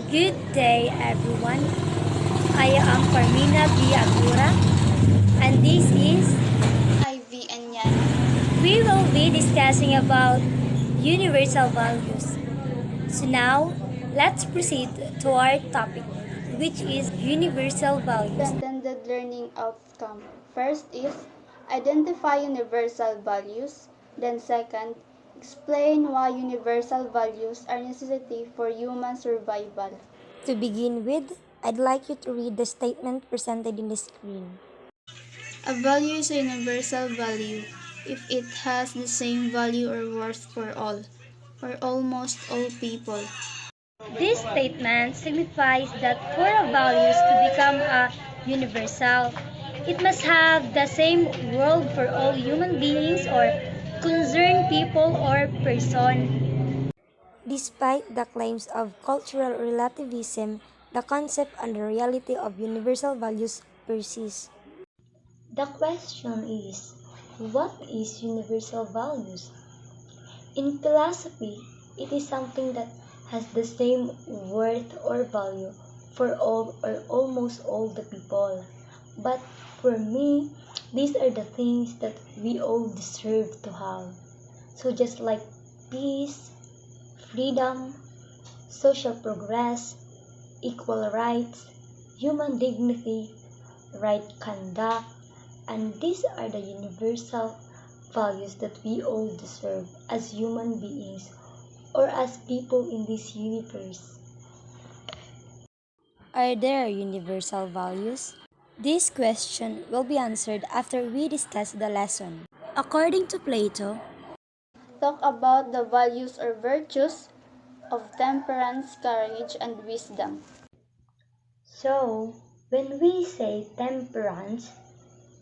Good day, everyone. I am Carmina V. Agura, and this is Ivy and Yana. we will be discussing about universal values. So now, let's proceed to our topic, which is universal values. The intended learning outcome. First is identify universal values. Then second, explain why universal values are necessity for human survival. To begin with, I'd like you to read the statement presented in the screen. A value is a universal value if it has the same value or worth for all, or almost all people. This statement signifies that for a values to become a universal, it must have the same world for all human beings or concerned people or person. Despite the claims of cultural relativism, the concept and the reality of universal values persist. The question is, what is universal values? In philosophy, it is something that has the same worth or value for all or almost all the people. But for me, these are the things that we all deserve to have. So just like peace, freedom, social progress, equal rights, human dignity, right conduct, and these are the universal values that we all deserve as human beings or as people in this universe. Are there universal values? This question will be answered after we discuss the lesson. According to Plato, Talk about the values or virtues of temperance, courage, and wisdom. So, when we say temperance,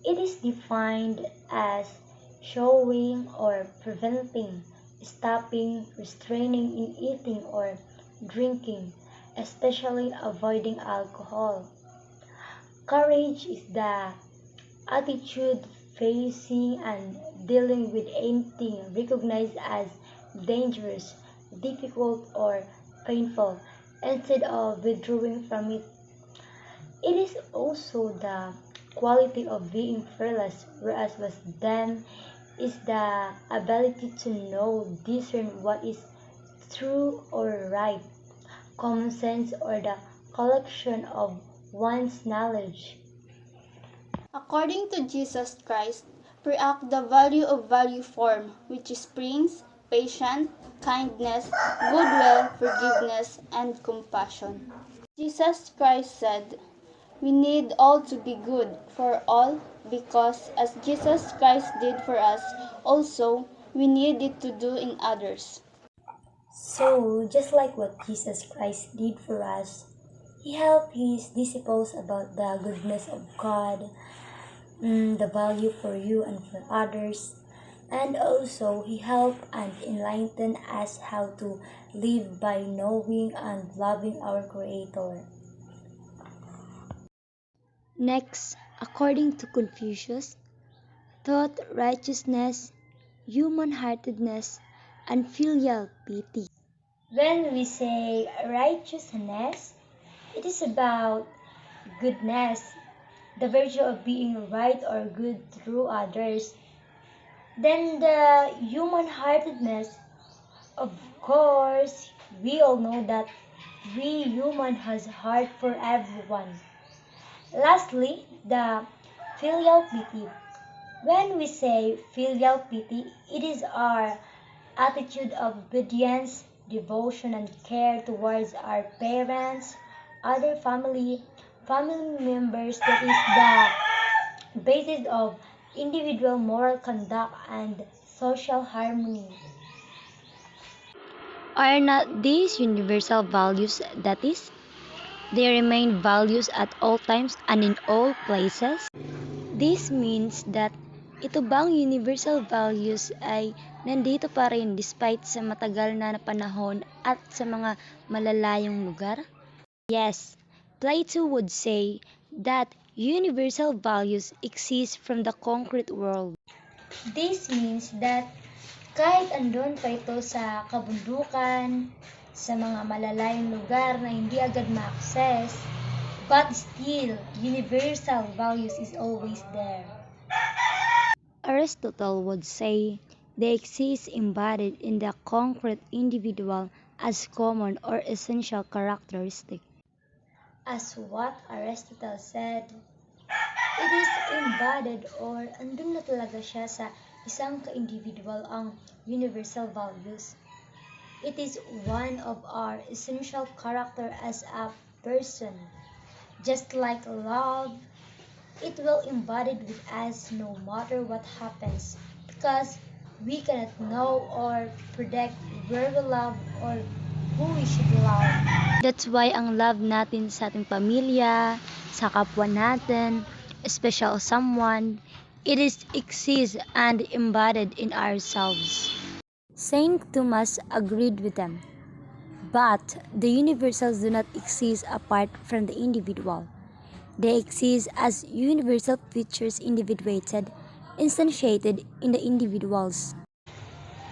it is defined as showing or preventing, stopping, restraining in eating or drinking, especially avoiding alcohol. Courage is the attitude facing and dealing with anything recognized as dangerous, difficult, or painful instead of withdrawing from it. It is also the quality of being fearless, whereas wisdom is the ability to know, discern what is true or right, common sense, or the collection of one's knowledge. According to Jesus Christ, react the value of value form, which is springs, patience, kindness, goodwill, forgiveness, and compassion. Jesus Christ said, we need all to be good for all because as Jesus Christ did for us, also we need it to do in others. So, just like what Jesus Christ did for us, he helped his disciples about the goodness of God, the value for you and for others, and also he helped and enlightened us how to live by knowing and loving our Creator. next, according to Confucius, thought righteousness, human heartedness, and filial piety. When we say righteousness, it is about goodness, the virtue of being right or good through others. Then the human heartedness, of course, we all know that we human has heart for everyone. Lastly, the filial piety. When we say filial piety, it is our attitude of obedience, devotion, and care towards our parents, other family members that is the basis of individual moral conduct and social harmony. Are not these universal values, that is, they remain values at all times and in all places? This means that ito bang universal values ay nandito pa rin despite sa matagal na panahon at sa mga malalayong lugar? Yes, Plato would say that universal values exist from the concrete world. This means that Kahit andun pa ito sa kabundukan, sa mga malalayong lugar na hindi agad ma-access, but still, universal values is always there. Aristotle would say they exist embodied in the concrete individual as common or essential characteristic. As what Aristotle said, it is embodied or andun na talaga siya sa isang ka-individual ang universal values. It is one of our essential character as a person. Just like love, it will embodied with us no matter what happens because we cannot know or predict where we love or who we should love. That's why ang love natin sa ating pamilya, sa kapwa natin, special someone, it is exists and embodied in ourselves. Saint Thomas agreed with them. But the universals do not exist apart from the individual. They exist as universal features individuated, instantiated in the individuals.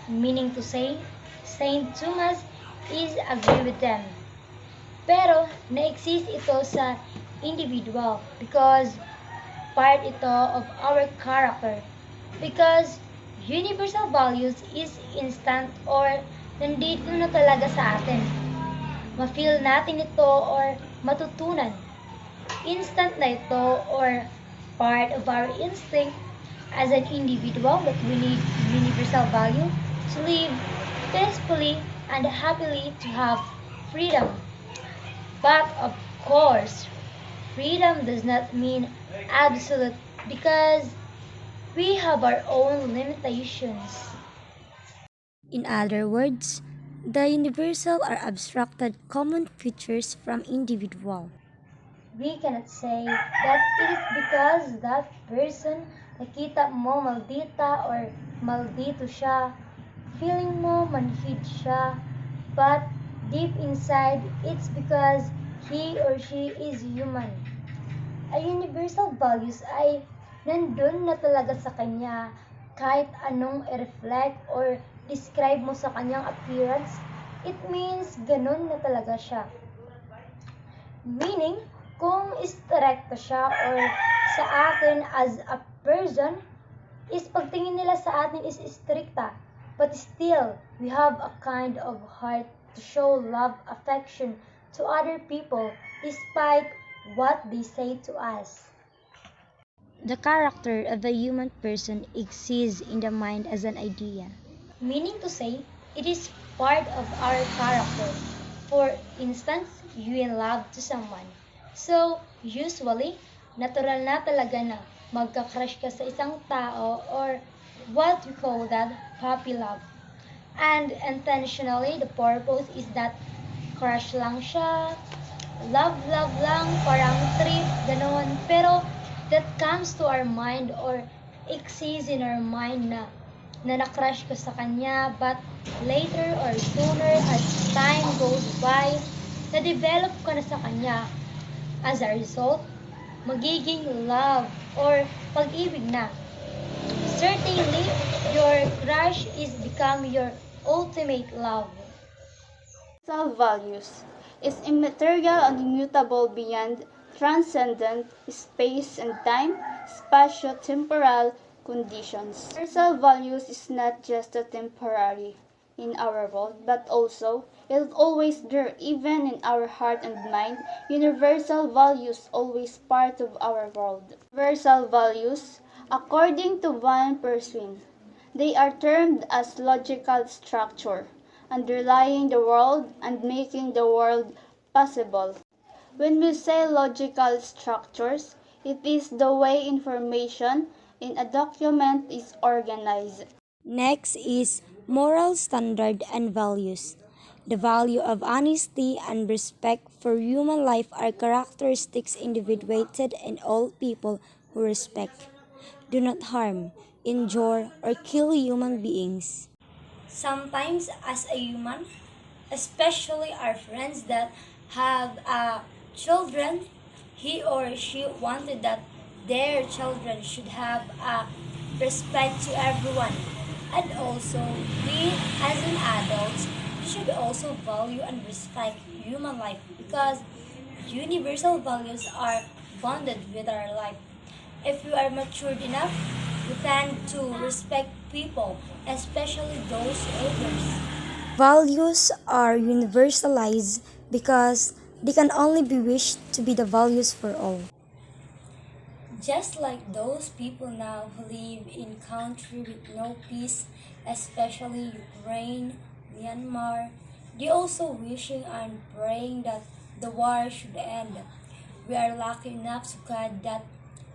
Meaning to say, Saint Thomas is agree with them. Pero na-exist ito sa individual because part ito of our character. Because universal values is instant or nandito na talaga sa atin. Ma-feel natin ito or matutunan. Instant na ito or part of our instinct as an individual that we need universal value to live peacefully and happily to have freedom. But of course, freedom does not mean absolute because we have our own limitations. In other words, the universal are abstracted common features from individual. We cannot say that it is because that person nakita mo maldita or maldito siya, feeling mo manhid siya, but deep inside, it's because he or she is human. Ay universal values ay nandun na talaga sa kanya kahit anong i-reflect or describe mo sa kanyang appearance, it means ganun na talaga siya. Meaning, kung istirekta siya or sa atin as a person, is pagtingin nila sa atin is stricta. But still, we have a kind of heart to show love, affection to other people despite what they say to us. The character of a human person exists in the mind as an idea. Meaning to say, it is part of our character. For instance, you in love to someone. So, usually, natural na talaga na magka-crush ka sa isang tao or what we call that puppy love. And intentionally, the purpose is that crush lang siya, love lang, parang trip, ganoon. Pero, that comes to our mind or exists in our mind na na-crush ka sa kanya, but later or sooner as time goes by, na-develop ka na sa kanya. As a result, magiging love or pag-ibig na. Certainly, your crush is become your ultimate love. Universal values is immaterial and immutable beyond transcendent space and time, spatio-temporal conditions. Universal values is not just a temporary in our world, but also it is always there, even in our heart and mind. Universal values always part of our world. Universal values, according to Van Perswin, they are termed as logical structure, underlying the world and making the world possible. When we say logical structures, it is the way information in a document is organized. Next is moral standard and values. The value of honesty and respect for human life are characteristics individuated in all people who respect, do not harm, injure, or kill human beings. Sometimes as a human, especially our friends that have children, he or she wanted that their children should have respect to everyone. And also, we as an adults should also value and respect human life because universal values are bonded with our life. If you are matured enough, you can to respect people, especially those elders. Values are universalized because they can only be wished to be the values for all. Just like those people now who live in country with no peace, especially Ukraine, Myanmar, they also wishing and praying that the war should end. We are lucky enough to God that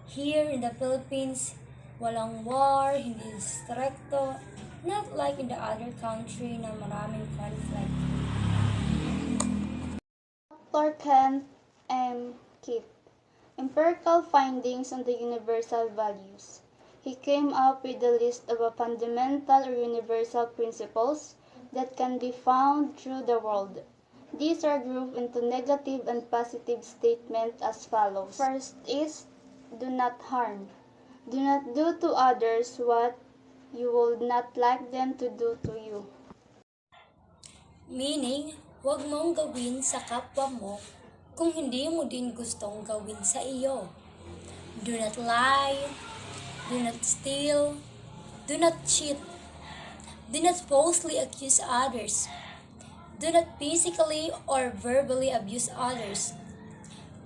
here in the Philippines, walang war, hindi stricto, not like in the other country na maraming conflict. Dr. Kent M. Kipp. Empirical findings on the universal values. He came up with a list of fundamental or universal principles that can be found through the world. These are grouped into negative and positive statements as follows. First is, do not harm. Do not do to others what you would not like them to do to you. Meaning, huwag mong gawin sa kapwa mo kung hindi mo din gustong gawin sa iyo. Do not lie, do not steal, do not cheat, do not falsely accuse others, do not physically or verbally abuse others,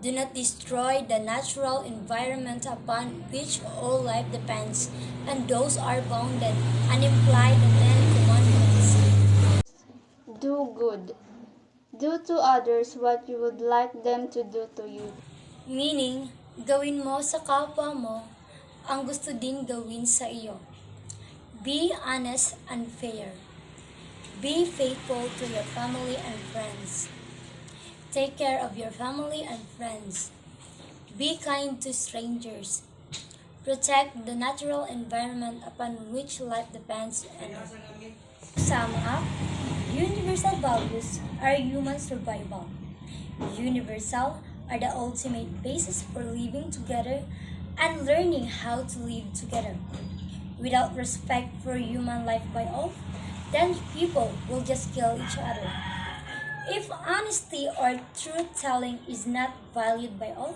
do not destroy the natural environment upon which all life depends, and those are bounded and imply the Ten Commandments. Do good. Do to others what you would like them to do to you. Meaning, gawin mo sa kapwa mo ang gusto din gawin sa iyo. Be honest and fair. Be faithful to your family and friends. Take care of your family and friends. Be kind to strangers. Protect the natural environment upon which life depends and sum up, universal values are human survival. Universal are the ultimate basis for living together and learning how to live together. Without respect for human life by all, then people will just kill each other. If honesty or truth-telling is not valued by all,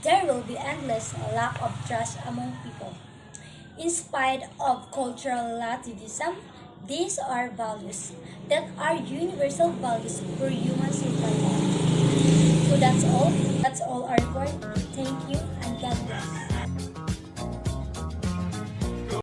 there will be endless lack of trust among people. In spite of cultural relativism, these are values that are universal values for human survival. So that's all. That's all our report. Thank you and God bless.